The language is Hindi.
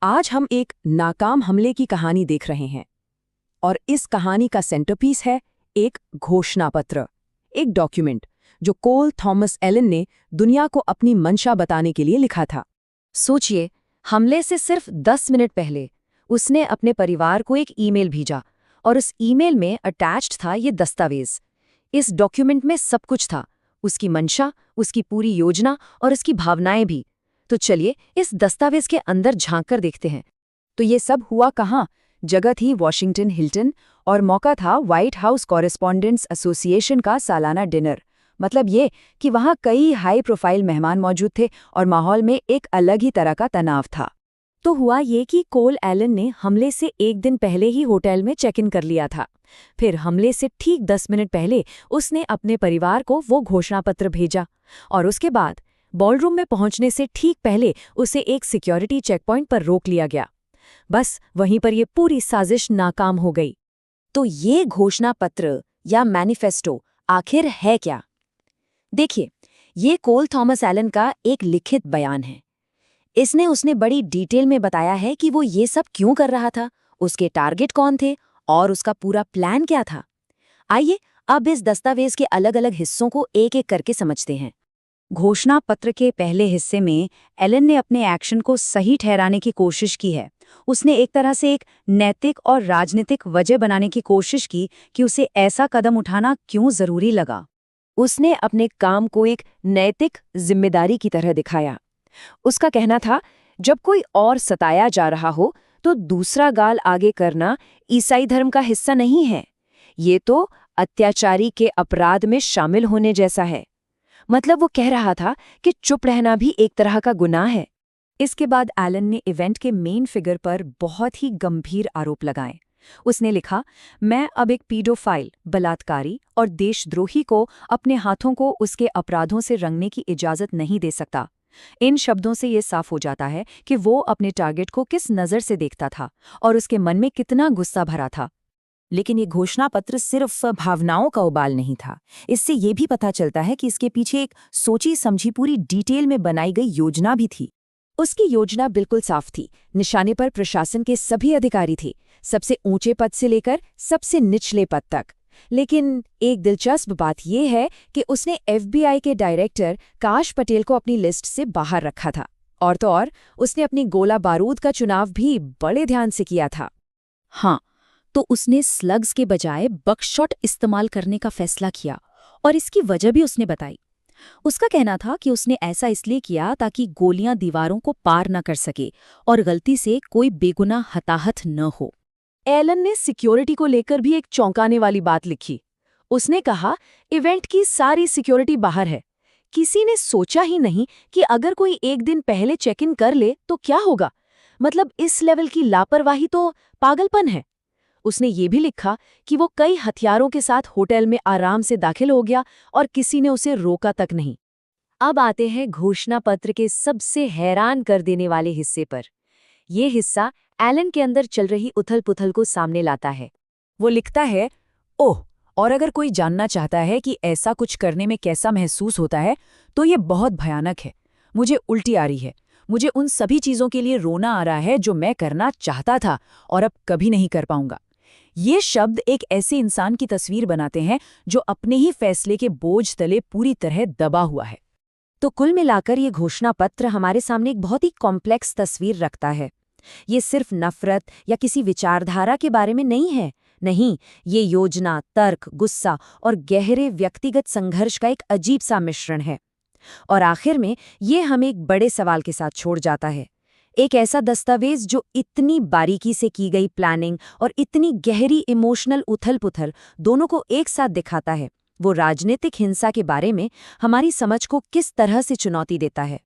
आज हम एक नाकाम हमले की कहानी देख रहे हैं और इस कहानी का सेंटरपीस है एक घोषणा पत्र, एक डॉक्यूमेंट जो कोल थॉमस एलन ने दुनिया को अपनी मंशा बताने के लिए लिखा था। सोचिए, हमले से सिर्फ 10 मिनट पहले उसने अपने परिवार को एक ईमेल भेजा और उस ईमेल में अटैच्ड था ये दस्तावेज। इस डॉक्यूमेंट में सब कुछ था, उसकी मंशा, उसकी पूरी योजना और उसकी भावनाएं भी। तो चलिए इस दस्तावेज के अंदर झांक कर देखते हैं। तो ये सब हुआ कहाँ? जगह थी वॉशिंगटन हिल्टन और मौका था व्हाइट हाउस कॉरेस्पॉन्डेंट्स एसोसिएशन का सालाना डिनर। मतलब ये कि वहाँ कई हाई प्रोफाइल मेहमान मौजूद थे और माहौल में एक अलग ही तरह का तनाव था। तो हुआ ये कि कोल एलन ने हमले से एक दिन पहले ही होटल में चेक इन कर लिया था। फिर हमले से ठीक 10 मिनट पहले उसने अपने परिवार को वो घोषणा पत्र भेजा और उसके बाद बॉलरूम में पहुंचने से ठीक पहले उसे एक सिक्योरिटी चेकपॉइंट पर रोक लिया गया। बस वहीं पर ये पूरी साजिश नाकाम हो गई। तो ये घोषणा पत्र या मैनिफेस्टो आखिर है क्या? देखिए, ये कोल थॉमस एलन का एक लिखित बयान है। इसने उसने बड़ी डिटेल में बताया है कि वो ये सब क्यों कर रहा था, उसके टारगेट कौन थे और उसका पूरा प्लान क्या था। आइए अब इस दस्तावेज के अलग-अलग हिस्सों को एक-एक करके समझते हैं। घोषणा पत्र के पहले हिस्से में एलन ने अपने एक्शन को सही ठहराने की कोशिश की है। उसने एक तरह से एक नैतिक और राजनीतिक वजह बनाने की कोशिश की कि उसे ऐसा कदम उठाना क्यों जरूरी लगा। उसने अपने काम को एक नैतिक जिम्मेदारी की तरह दिखाया। उसका कहना था, जब कोई और सताया जा रहा हो तो दूसरा गाल आगे करना ईसाई धर्म का हिस्सा नहीं है। ये तो अत्याचारी के अपराध में शामिल होने जैसा है। मतलब वो कह रहा था कि चुप रहना भी एक तरह का गुनाह है। इसके बाद एलन ने इवेंट के मेन फिगर पर बहुत ही गंभीर आरोप लगाए। उसने लिखा, मैं अब एक पीडोफाइल, बलात्कारी और देशद्रोही को अपने हाथों को उसके अपराधों से रंगने की इजाजत नहीं दे सकता। इन शब्दों से ये साफ हो जाता है कि वो अपने टारगेट को किस नज़र से देखता था और उसके मन में कितना गुस्सा भरा था। लेकिन ये घोषणा पत्र सिर्फ भावनाओं का उबाल नहीं था। इससे ये भी पता चलता है कि इसके पीछे एक सोची समझी पूरी डिटेल में बनाई गई योजना भी थी। उसकी योजना बिल्कुल साफ थी। निशाने पर प्रशासन के सभी अधिकारी थे, सबसे ऊंचे पद से लेकर सबसे निचले पद तक। लेकिन एक दिलचस्प बात यह है कि उसने FBI के डायरेक्टर काश पटेल को अपनी लिस्ट से बाहर रखा था। और तो और उसने अपनी गोला बारूद का चुनाव भी बड़े ध्यान से किया था। हाँ, तो उसने स्लग्स के बजाय बकशॉट इस्तेमाल करने का फैसला किया और इसकी वजह भी उसने बताई। उसका कहना था कि उसने ऐसा इसलिए किया ताकि गोलियां दीवारों को पार न कर सके और गलती से कोई बेगुनाह हताहत न हो। एलन ने सिक्योरिटी को लेकर भी एक चौंकाने वाली बात लिखी। उसने कहा, इवेंट की सारी सिक्योरिटी बाहर है। किसी ने सोचा ही नहीं कि अगर कोई एक दिन पहले चेक इन कर ले तो क्या होगा। मतलब इस लेवल की लापरवाही तो पागलपन है। उसने ये भी लिखा कि वो कई हथियारों के साथ होटल में आराम से दाखिल हो गया और किसी ने उसे रोका तक नहीं। अब आते हैं घोषणा पत्र के सबसे हैरान कर देने वाले हिस्से पर। ये हिस्सा एलन के अंदर चल रही उथल-पुथल को सामने लाता है। वो लिखता है, ओह, और अगर कोई जानना चाहता है कि ऐसा कुछ करने में कैसा महसूस होता है तो ये बहुत भयानक है। मुझे उल्टी आ रही है। मुझे उन सभी चीज़ों के लिए रोना आ रहा है जो मैं करना चाहता था और अब कभी नहीं कर पाऊंगा। ये शब्द एक ऐसे इंसान की तस्वीर बनाते हैं जो अपने ही फैसले के बोझ तले पूरी तरह दबा हुआ है। तो कुल मिलाकर ये घोषणा पत्र हमारे सामने एक बहुत ही कॉम्प्लेक्स तस्वीर रखता है। ये सिर्फ नफरत या किसी विचारधारा के बारे में नहीं है। नहीं, ये योजना, तर्क, गुस्सा और गहरे व्यक्तिगत संघर्ष का एक अजीब सा मिश्रण है। और आखिर में ये हमें एक बड़े सवाल के साथ छोड़ जाता है। एक ऐसा दस्तावेज जो इतनी बारीकी से की गई प्लानिंग और इतनी गहरी इमोशनल उथल-पुथल दोनों को एक साथ दिखाता है, वो राजनीतिक हिंसा के बारे में हमारी समझ को किस तरह से चुनौती देता है।